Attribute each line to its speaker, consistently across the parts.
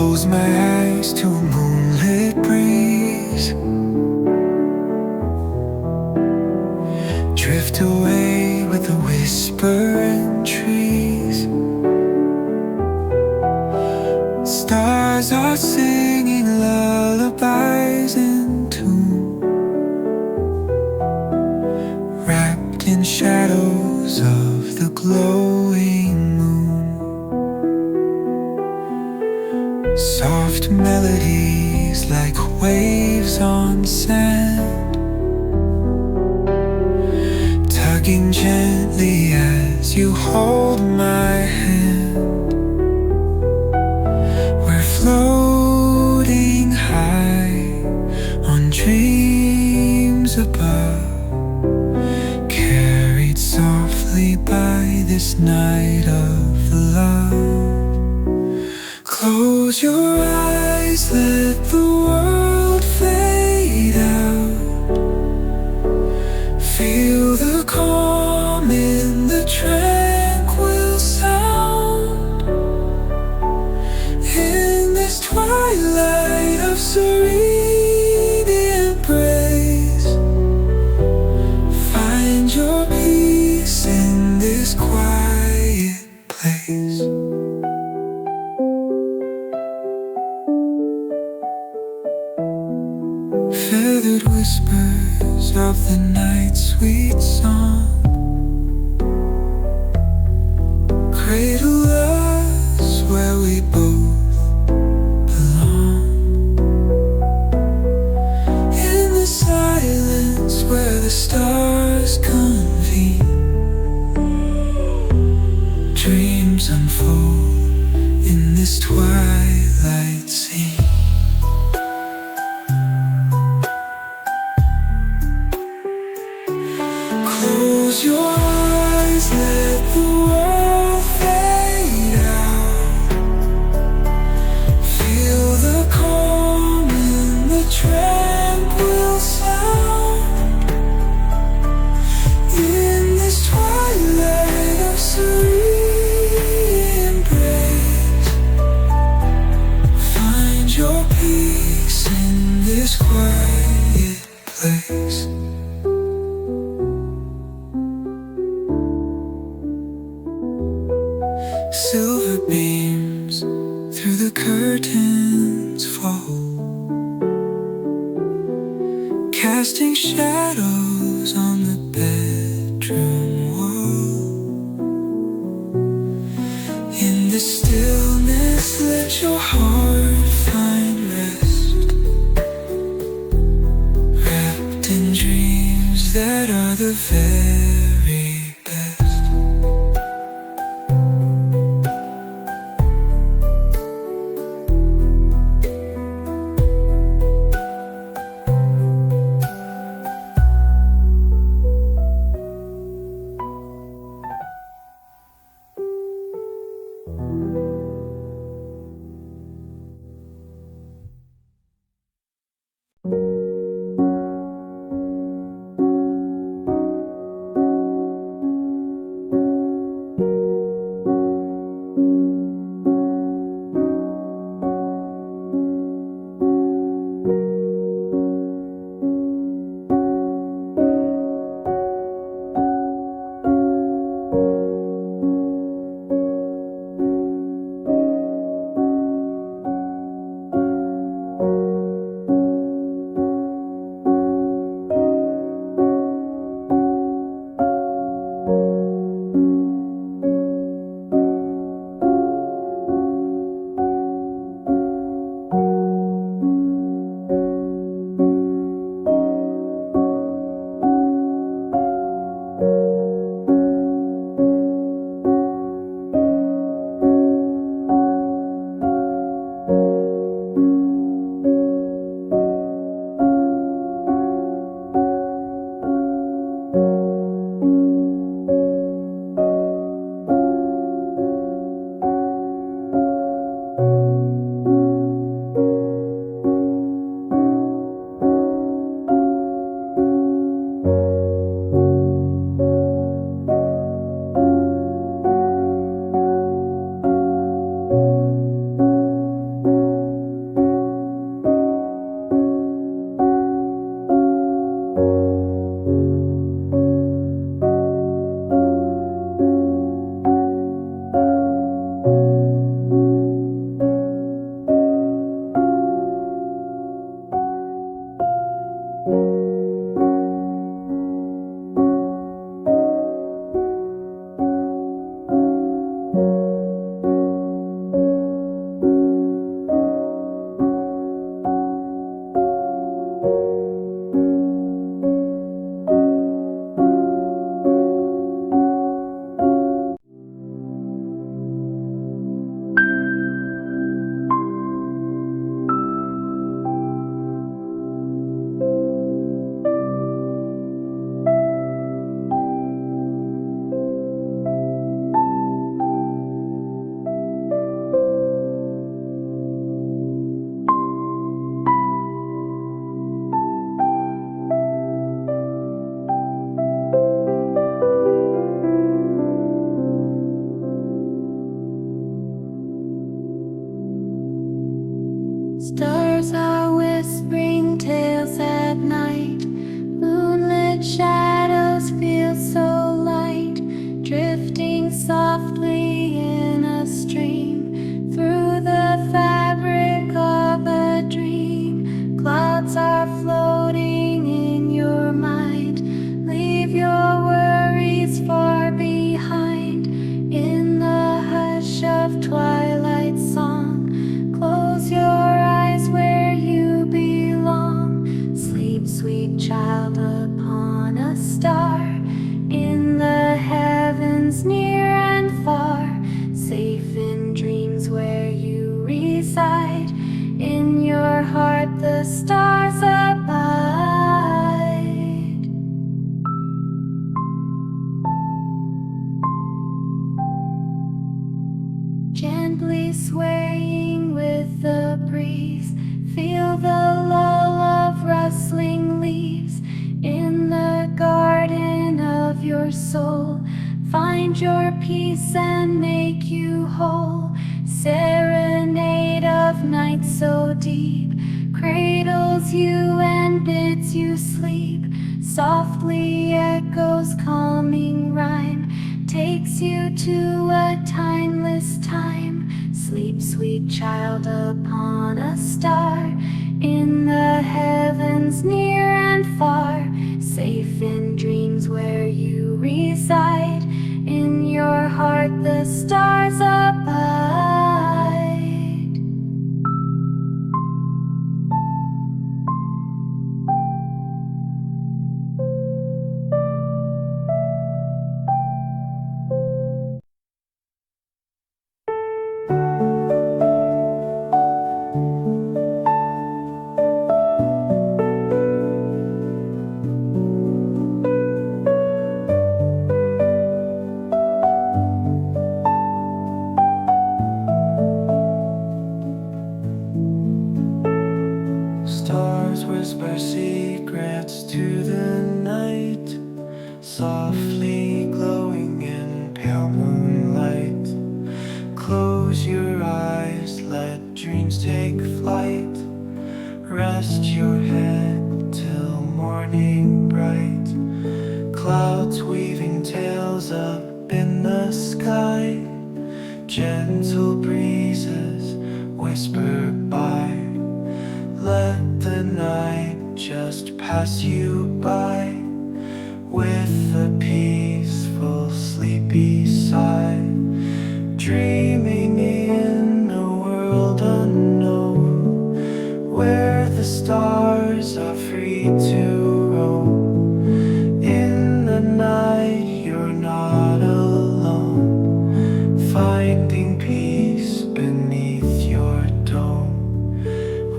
Speaker 1: Close my eyes to a moonlit breeze. Drift away with a whisper in trees. Stars are singing lullabies in tune, wrapped in shadows of the glowing moon. Soft melodies like waves on sand, tugging gently as you hold my hand. We're floating high on dreams above, carried softly by this night of love. Close your eyes, let the world fade out. Feel the calm in the tranquil sound. In this twilight of serene embrace, find your peace in this quiet place. Feathered whispers of the night's sweet song cradle us where we both belong. In the silence where the stars convene, dreams unfold in this twilight scene. Close your eyes, let the world fade out. Feel the calm in the tranquil sound. In this twilight of serene embrace, find your peace in this quiet place. Silver beams through the curtains fall, casting shadows on the bedroom wall. In the stillness, let your heart find rest, wrapped in dreams that are the very best.
Speaker 2: Stars are whispering tales at night. Moonlit shadows feel so light, drifting softly in a stream through the fabric of a dream. Clouds are floating in your mind. Leave your worries far behind. In the hush of twilight song, close your eyes where you belong. Sleep, sweet child, upon a star, in the heavens near and far, safe in dreams where you reside. In your heart the stars abide. Gently swaying with the breeze, feel the lull of rustling leaves. In the garden of your soul, find your peace and make you whole. Serenade of night so deep, cradles you and bids you sleep. Softly echoes calming rhyme, takes you to a timeless time. Sleep, sweet child, upon a star, in the heavens near and far, safe in dreams where you reside. In your heart the stars abide.
Speaker 1: Stars whisper secrets to the night, softly glowing in pale moonlight. Close your eyes, let dreams take flight. Rest your head till morning bright. Clouds weaving tales up in the sky, gentle breezes whisper by. Let the night just pass you by with a peaceful, sleepy sigh. Dreaming in a world unknown, where the stars are free to roam. In the night you're not alone, finding peace beneath your dome.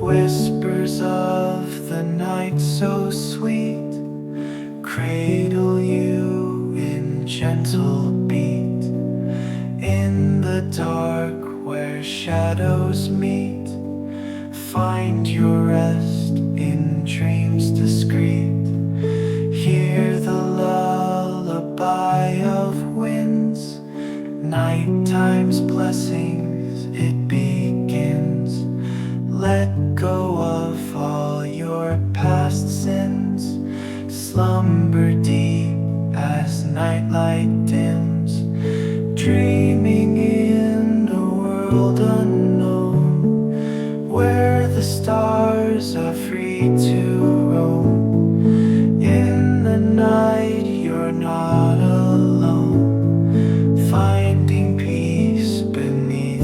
Speaker 1: Whispers of the night so sweet cradle you in gentle beat. In the dark where shadows meet, find your rest in dreams discreet. Hear the lullaby of winds, nighttime's blessings it begins. Let go of all your past sins, slumber deep as nightlight dims. Dreaming in a world unknown, where the stars are free to roam. In the night you're not alone, finding peace beneath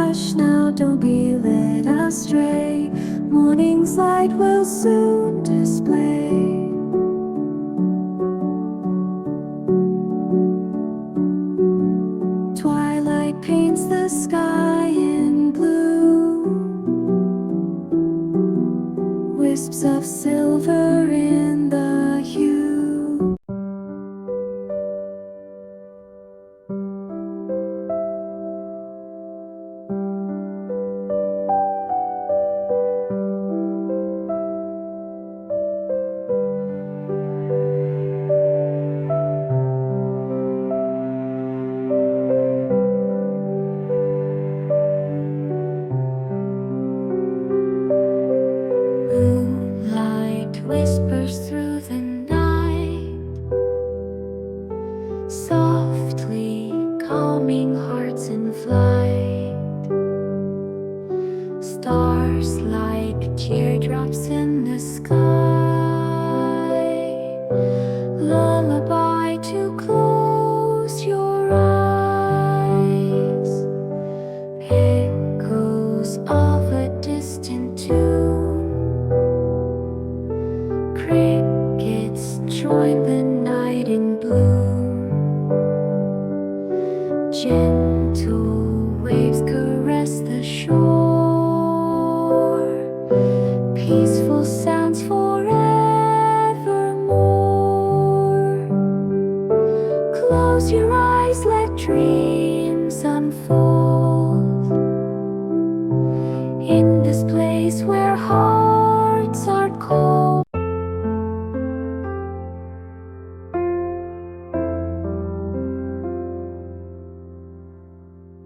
Speaker 2: hush now, don't be led astray. Morning's light will soon display. Twilight paints the sky in blue, wisps of silver in the hue. Moonlight whispers through the night, softly calming hearts in flight. Stars like teardrops in the sky, lullaby to close your eyes. Echoes of a distant tune, crickets join the night in bloom. Gentle waves caress the shore, peaceful sounds forevermore. Close your eyes, let dreams unfold, in this place where hearts are cold.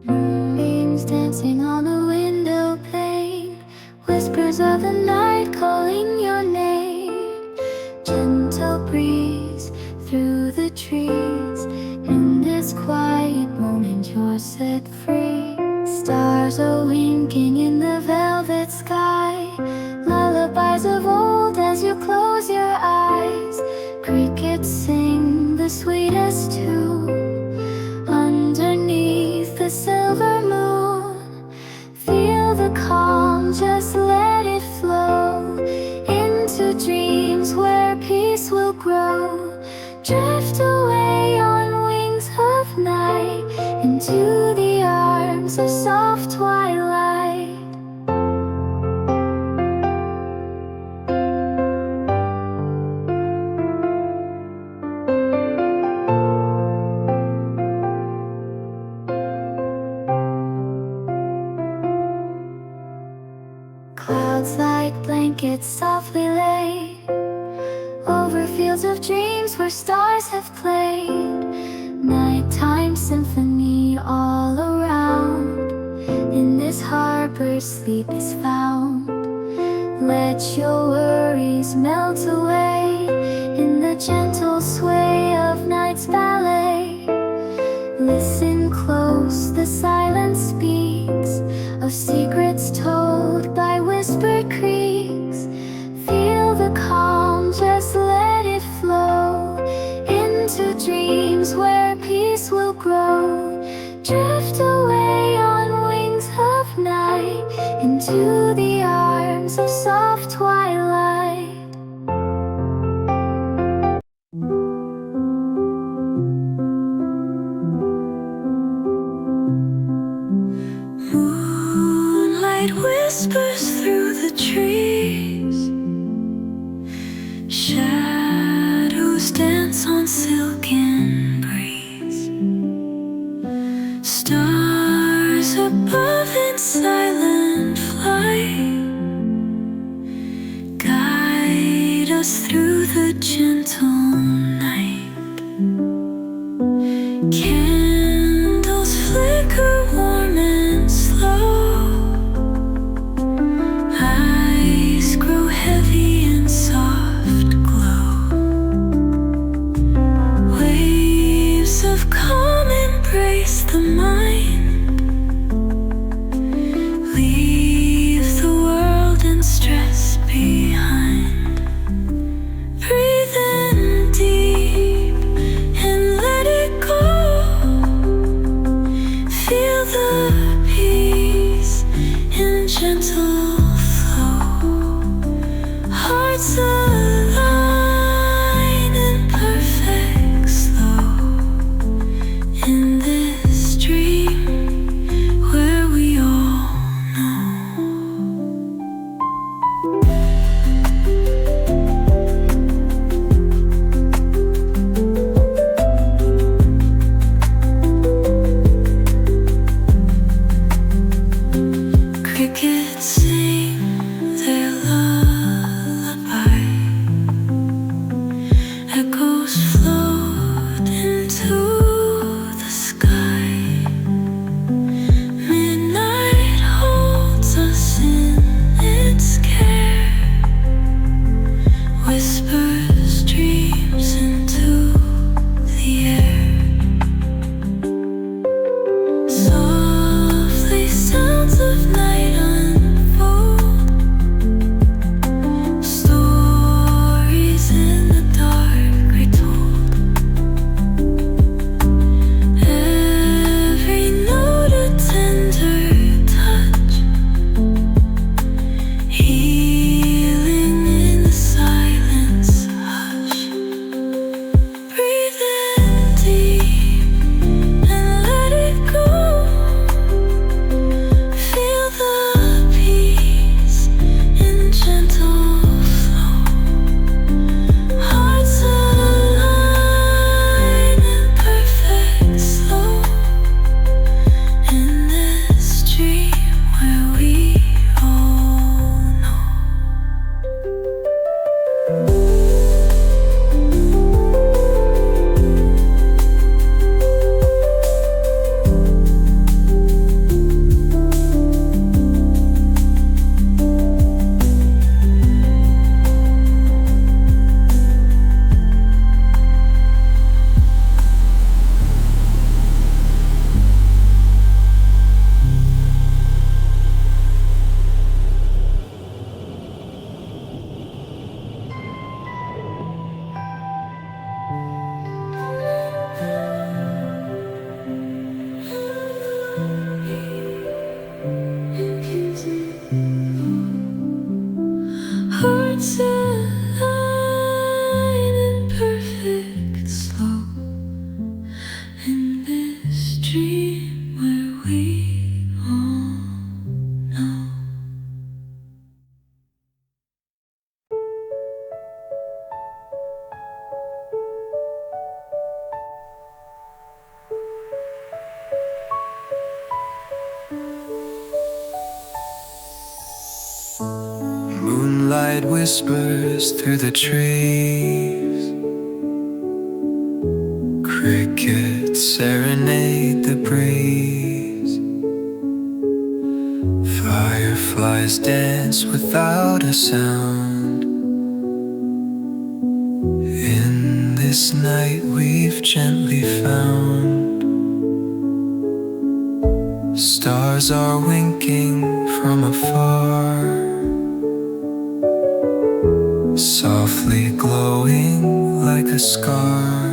Speaker 2: Moonbeams dancing on the window pane, whispers of the night calling your name. Gentle breeze through the trees, in this quiet moment you're set free. Stars are winking in the velvet sky, lullabies of old as you close your eyes. Crickets sing the sweetest tune underneath the silver moon. Feel the calm, just let it flow into dreams where peace will grow. Drift away on wings of night, into the arms of soft twilight. Clouds like blankets softly laid over fields of dreams where stars have played. Nighttime symphony all around, in this harbor sleep is found. Let your worries melt away in the gentle sway of night's ballet. Listen close, the silence speaks of secrets told by whispered creeks. Feel the calm, just let it flow into dreams where peace will grow. Drift away on wings of night, into the arms of soft twilight. Moonlight whispers through the trees, shadows dance on silken breeze. Stars above in silent flight guide us through the gentle night. Candles flicker warm and slow, eyes grow heavy in soft glow. Waves of calm embrace the mind, leave the world and stress behind. Breathe in deep and let it go. Feel the peace gentle flow. Hearts align in perfect slow. In this dream where we all know. Crickets sing their lullaby. Echoes float into the sky. Midnight holds us in its care. Whispers dreams into the air. Softly sounds of night unfold. Stories in the dark retold. Every note a tender touch. Healing in the silence hush. Breathe in deep and let it go. Feel the peace in gentle flow. Hearts align in perfect slow. In this dream where we all know. Hearts align in perfect slow. In this dream where we all know.
Speaker 1: Moonlight whispers through the trees. Crickets serenade the breeze. Fireflies dance without a sound. In this night we've gently found. Stars are winking from afar, softly glowing like a scar.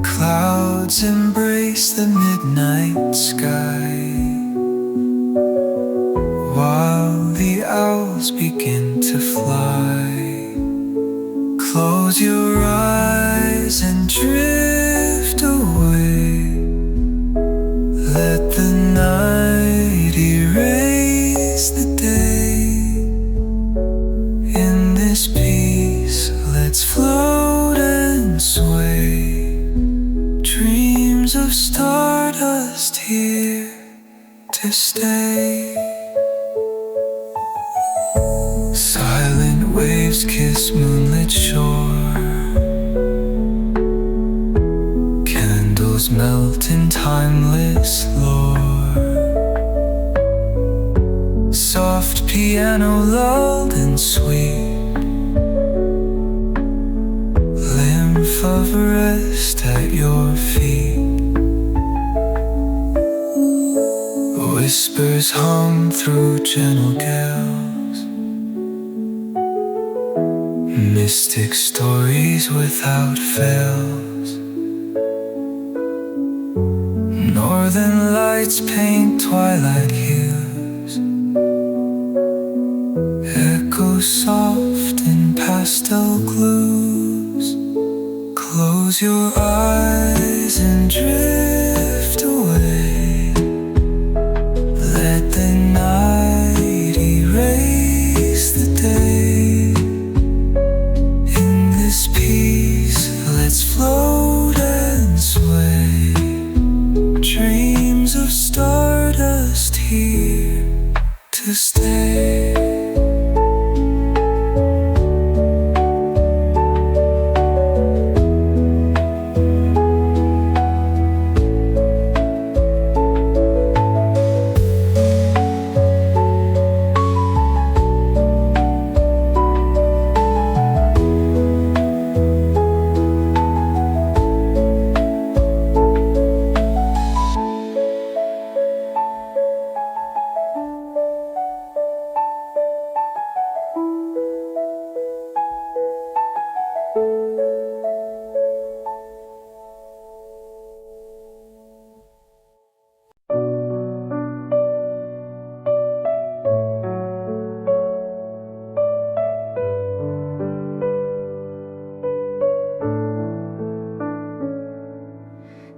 Speaker 1: Clouds embrace the midnight sky, while the owls begin to fly. Close your eyes and drift away. Let the night erase the day. In this peace, let's float and sway. Dreams of stardust here to stay. Silent waves kiss moonlit shore. Candles melt in timeless lore. Soft piano lulled and sweet, lymph of rest at your feet. Whispers hum through gentle gales, mystic stories without fails. Northern lights paint twilight hues, soft in pastel glues. Close your eyes and drift away. Let the night erase the day. In this peace, let's float and sway. Dreams of stardust here to stay.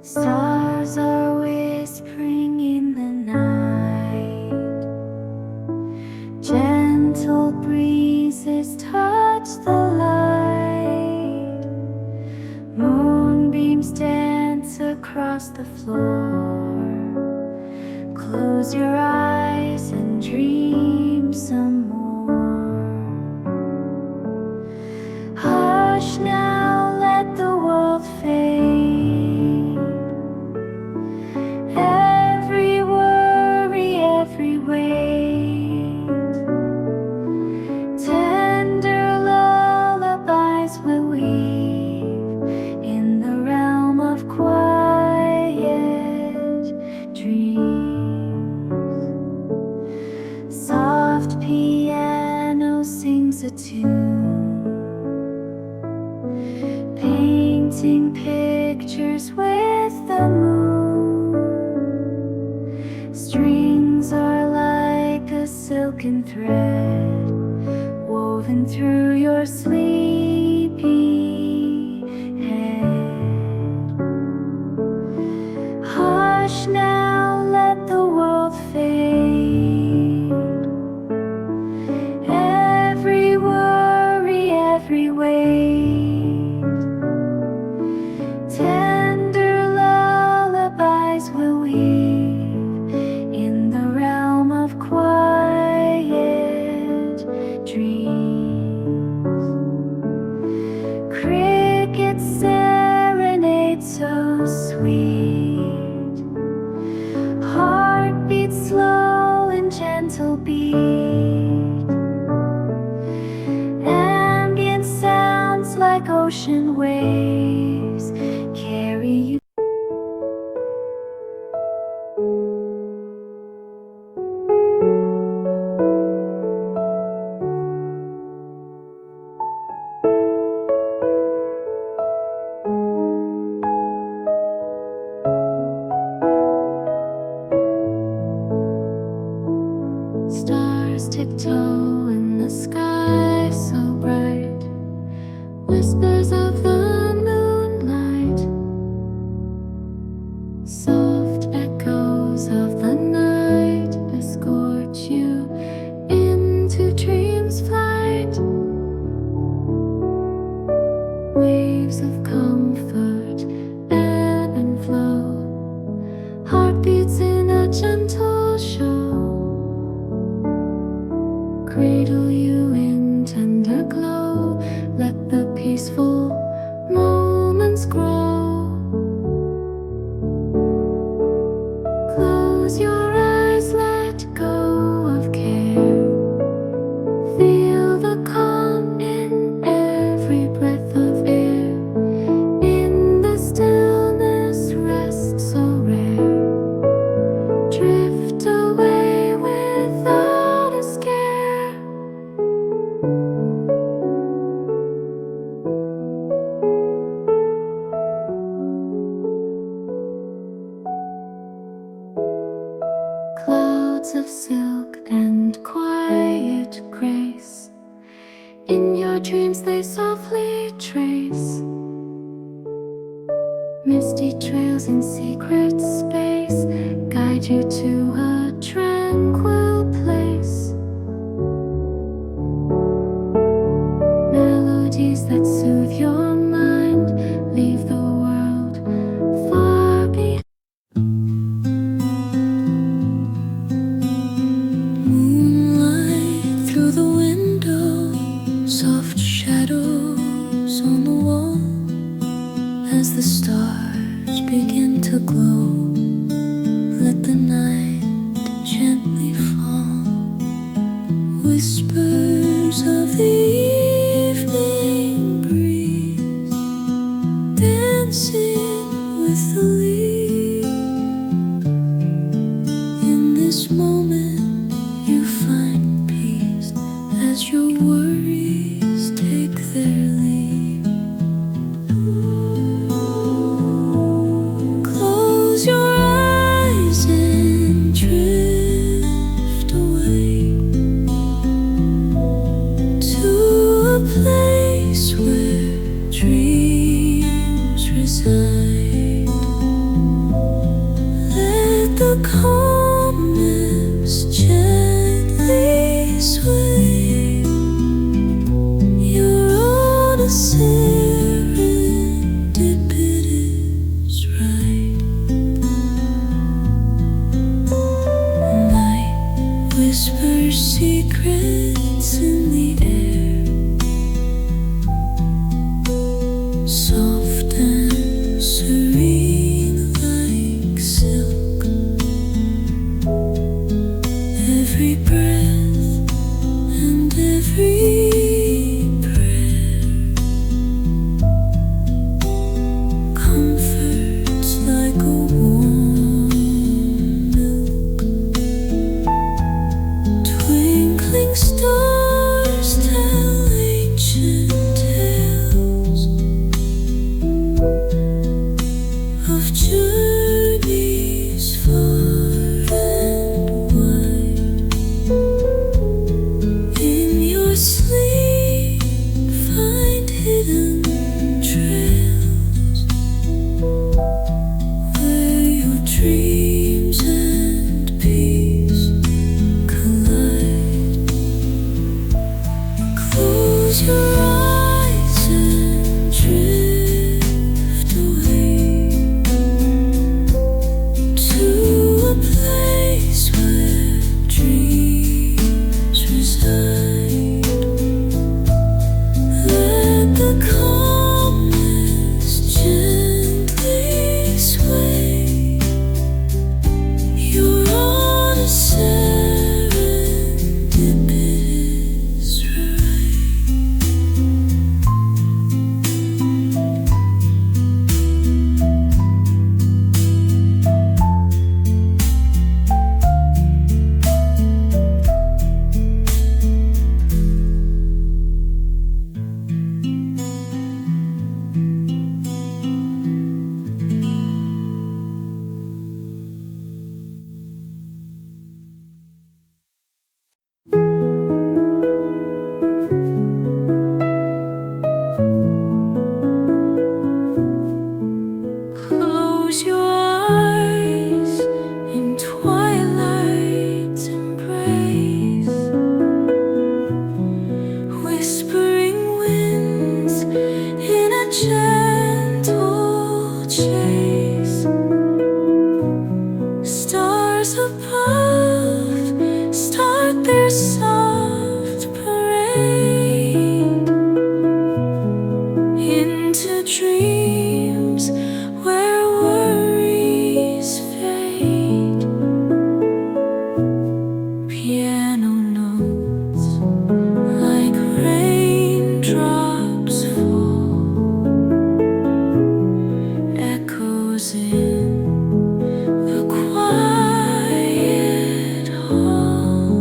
Speaker 2: Stars are whispering in the night. Gentle breezes touch the light. Moonbeams dance across the floor. Close your eyes and dream some more. Hush now, let the world fade. Every worry, every weight. Tender lullabies will weave in the realm of quiet dreams. Soft piano sings a tune, painting pictures with the moon. Strings are like a silken thread woven through your sleepy head. Hush now, let the world fade. Every worry, every weight. Tender lullabies will weave in the realm of quiet dreams. Crickets serenade so sweet. Heartbeat slow and gentle beat. Ambient sounds like ocean waves carry you. Stars tiptoe in the sky so bright. Whispers of the moonlight. Soft echoes of the night escort you into dreams flight. Waves of comfort ebb and flow. Heartbeats in a gentle show. Cradle you in tender glow. Let the peaceful moments grow. Close your eyes, let go of care. Feel the calm in every breath of air. In the stillness, rest so rare. Drift away without a scare. Clouds of silk and quiet grace In your dreams they softly trace misty trails in secret space, guide you to a tranquil place. Melodies that soothe your mind, leave the world far behind. Moonlight through the window, soft shadows on the wall. As the stars begin to glow, let the night gently fall. Whispers of the evening breeze, dancing with the leaves. In this moment you find peace as your worries take their leave. Close your eyes and drift away to a place where dreams reside. Let the calmness gently sway. You're on a serendipitous ride. Night whispers secrets in the air, soft and serene like silk. Every breath and every prayer comforts like a warm milk. Twinkling stars tell ancient tales of journeys far and wide. In your sleep find hidden trails where your dreams and peace collide. Close your eyes and drift away to a place where dreams reside. Let the calmness gently sway. You're on a serendipitous ride. Close your eyes in twilight's embrace. Whispering winds in a gentle chase. Stars above start their soft parade into dreams where worries fade. Piano notes like raindrops fall, echoes in the quiet hall.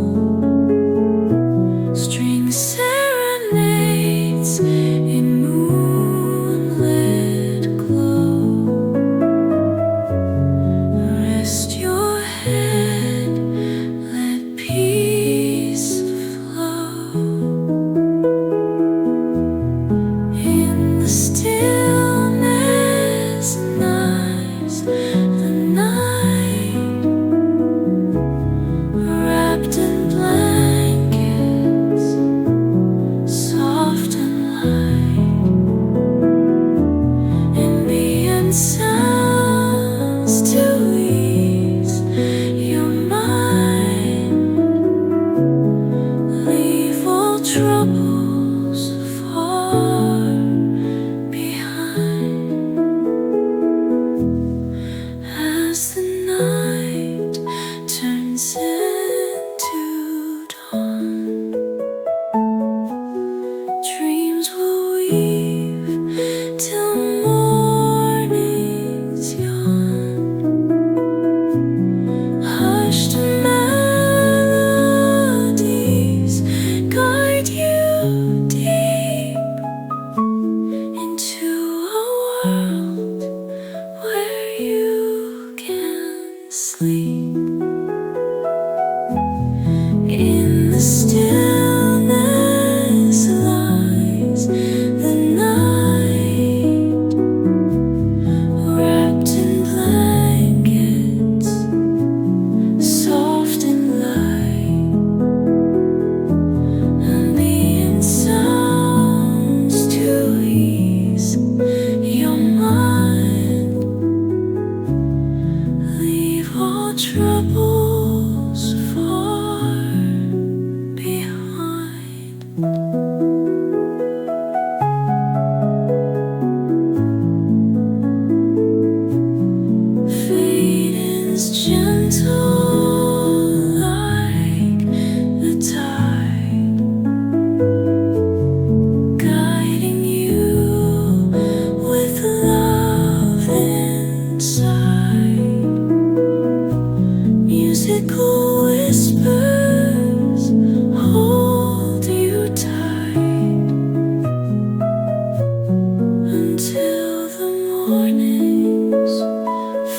Speaker 1: sleep. In the stillness lies the night, wrapped in blankets, soft and light. Ambient sounds to ease your mind. Leave all troubles far behind. Fading's gentle like the tide, guiding you with love inside. Musical whispers hold you tight until the morning's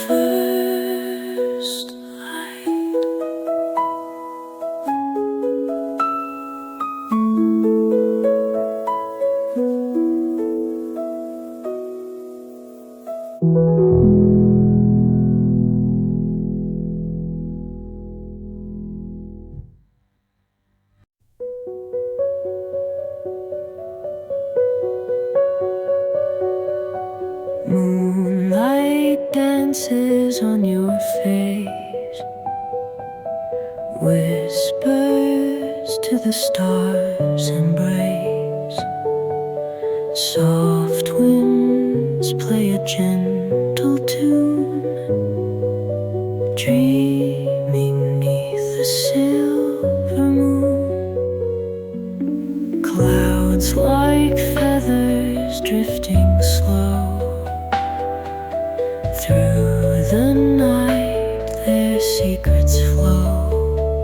Speaker 1: first light. Moonlight dances on your face, whispers to the stars' embrace. Soft winds play a gentle tune, dreaming neath the silver moon. Clouds like feathers drifting slow through the night, their secrets flow.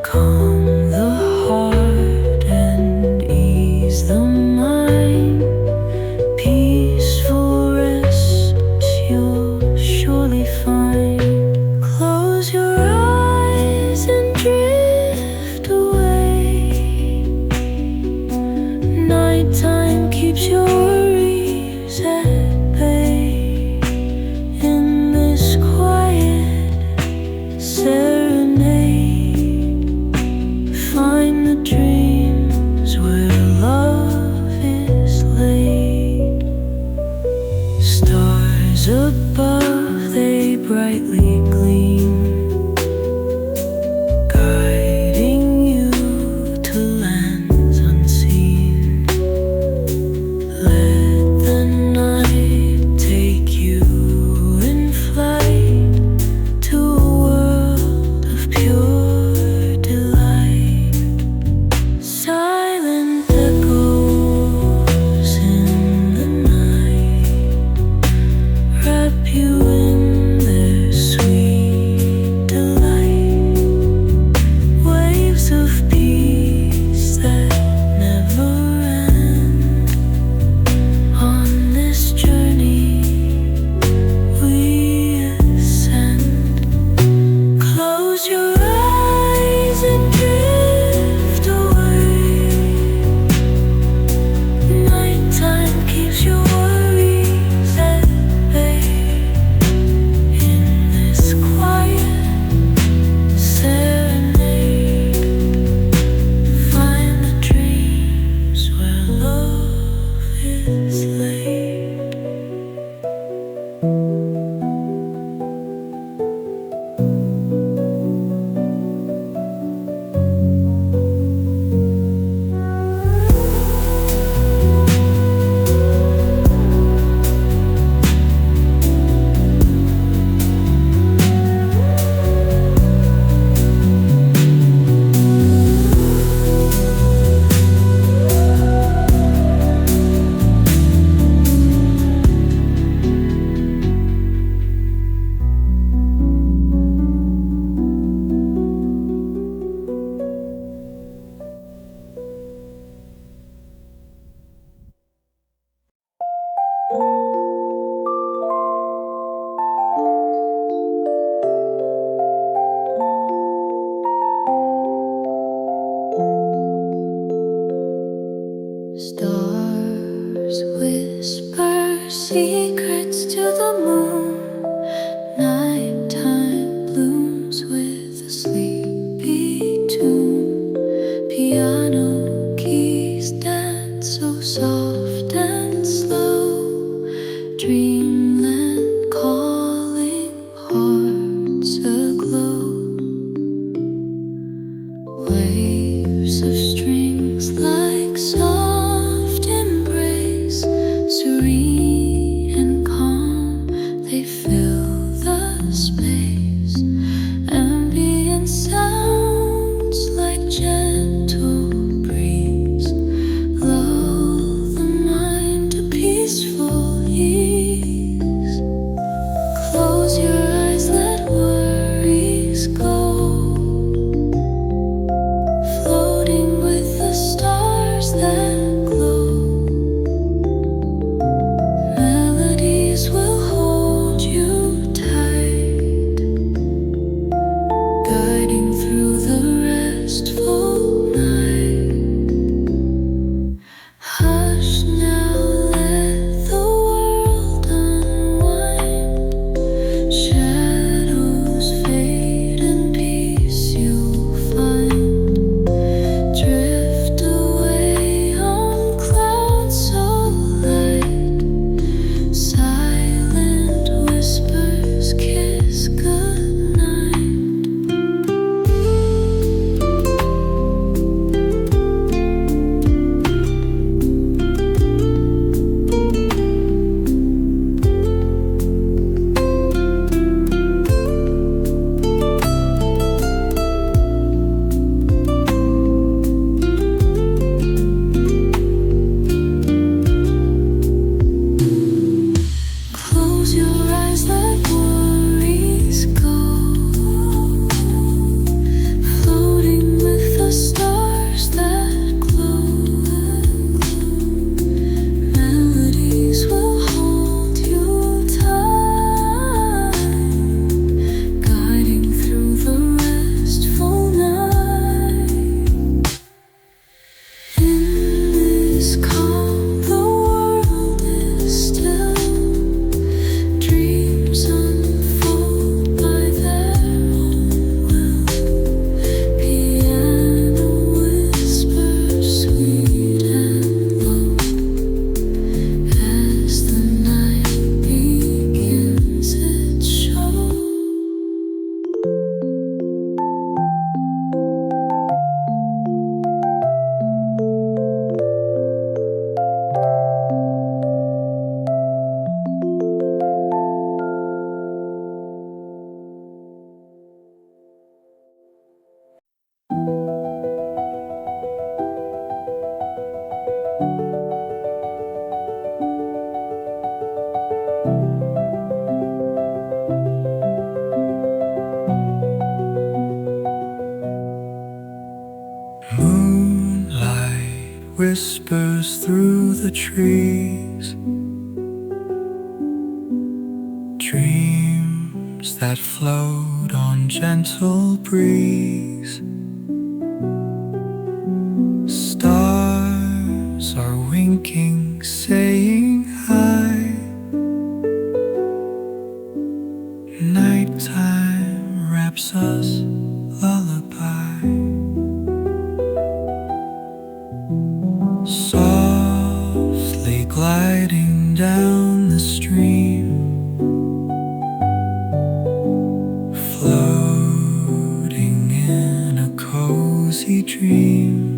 Speaker 1: Calm the heart and ease the mind. Peaceful rest you'll surely find. Close your eyes and drift away. Nighttime keeps your worries at bay. In this quiet serenade, find the dreams where love is laid. Stars above, they brightly gleam, guiding you to lands unseen. Let the night take you in flight to a world of pure delight. Silent echoes in the night wrap you in their sweet
Speaker 2: space. Ambient sounds like gentle breeze lull the mind to peaceful ease. Close your eyes, let worries go, floating with the stars that glow. Melodies will hold you tight, guiding through the restful night. Hush now, let the world unwind. Shadows fade and peace you'll find. Drift away on clouds so light. Silent whispers kiss goodnight. Close your eyes, let worries go, floating with the stars that glow. Melodies will hold you tight, guiding through the restful night. In this calm, the world is still. Dreams unfold by their own will. Piano whispers sweet and low as the night begins its show.
Speaker 1: Moonlight whispers through the trees, dreams that float on gentle breeze. Stars are winking, saying hi. Nighttime wraps us lullaby. Softly gliding down the stream, floating in a cozy dream.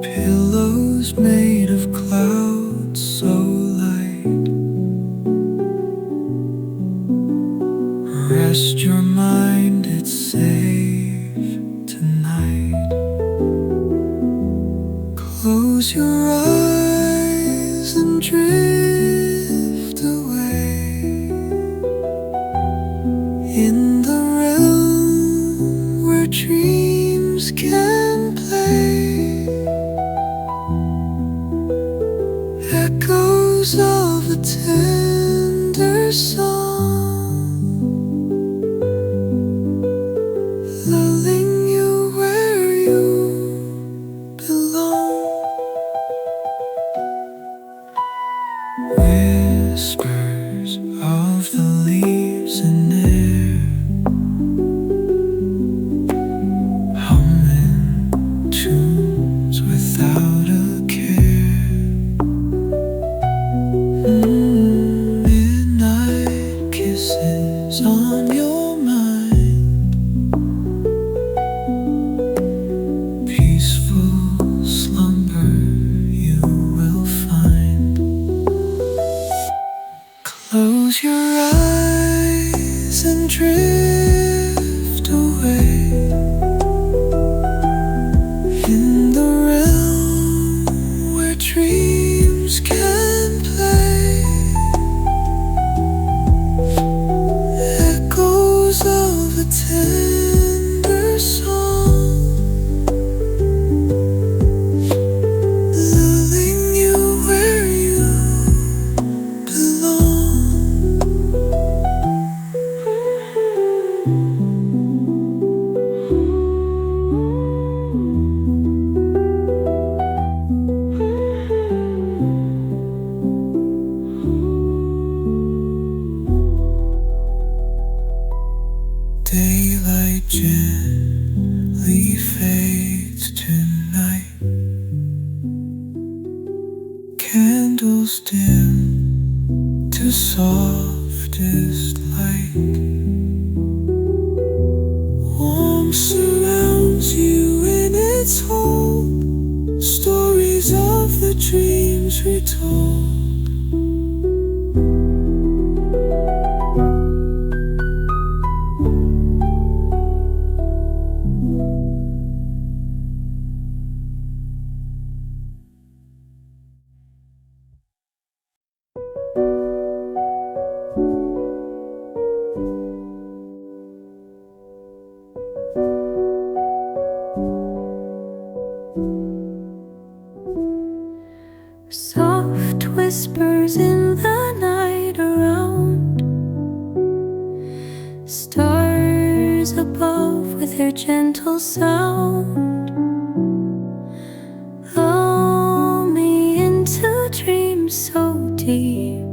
Speaker 1: Pillows made of clouds so light. Rest your mind, it's safe tonight. Close your eyes and drift away in the realm where dreams can play. Echoes of a tender song, lulling you where you belong. Whispers of the leaves in air, humming tunes without a care. Midnight kisses on your mind, peaceful slumber you will find. Close Close your eyes and drift away in the realm where dreams can play. Echoes of a tender song, lulling you where you belong. Daylight gently fades to night. Candles dim to softest light. Warmth surrounds you in its hold. Stories of the dreams retold.
Speaker 2: Soft whispers in the night around, stars above with their gentle sound. Lull me into dreams so deep,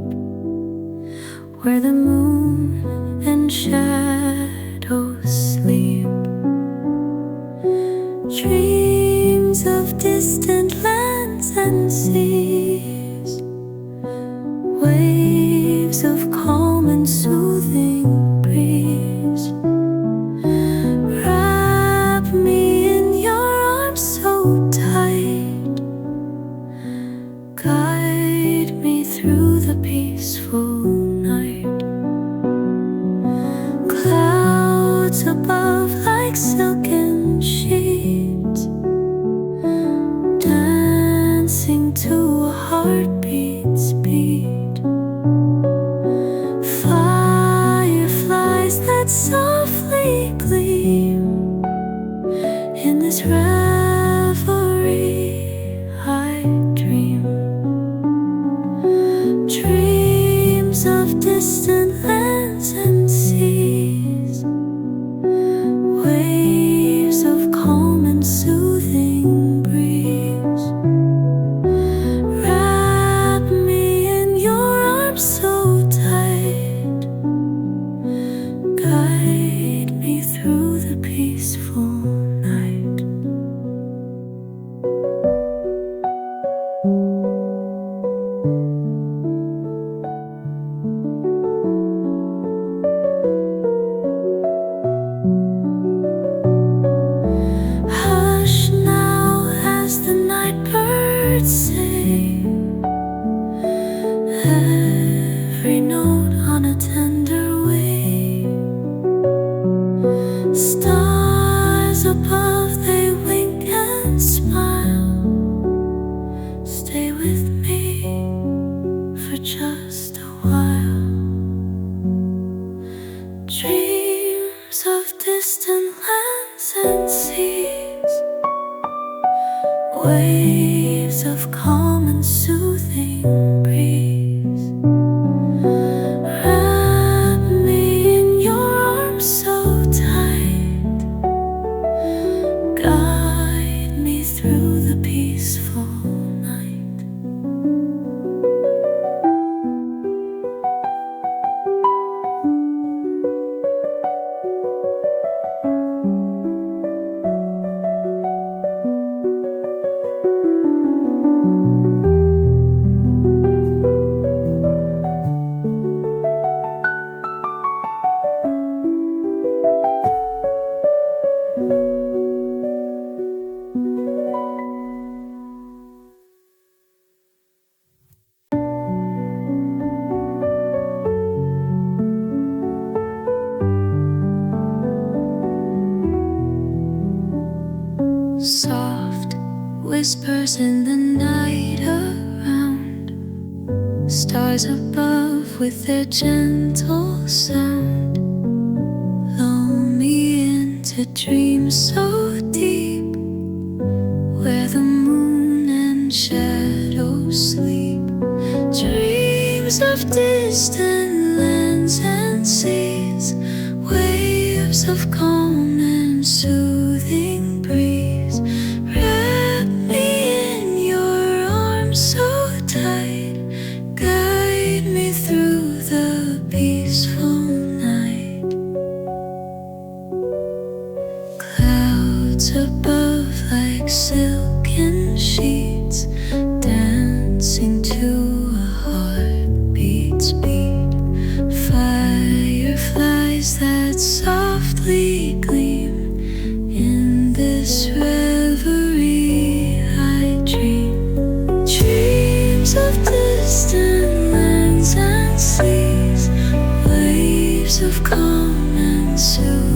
Speaker 2: where the moon and shadows sleep. Dreams of distant lands and seas, waves of calm and soothing breeze. Wrap me in your arms so tight, guide me through the peaceful night. Clouds above like silken sheets, dancing to a heartbeat's beat. Fireflies that softly gleam, in this reverie I dream. Dreams of distant lands and seas, waves of calm and soothing breeze. Wrap me in your arms so tight, guide me through the peaceful night. Hush now as the night birds sing, every note on a tender wing. Stars above, they wink and smile. Stay with me for just a while. Dreams of distant lands and seas, waves of calm and soothing breeze. Wrap me in your arms so tight, guide me through the peaceful night. Soft whispers in the night around, stars above with their gentle sound, lull me into dreams so deep, where the moon and shadows sleep. Dreams of distant lands and seas, waves of calm and soothing breeze. Wrap me in your arms so tight, guide me through the peaceful night. Clouds above like silken sheets, dancing to a heartbeat's beat. Fireflies that softly gleam, in this reverie I dream. Dreams of distant lands and seas, waves of calm and soothing.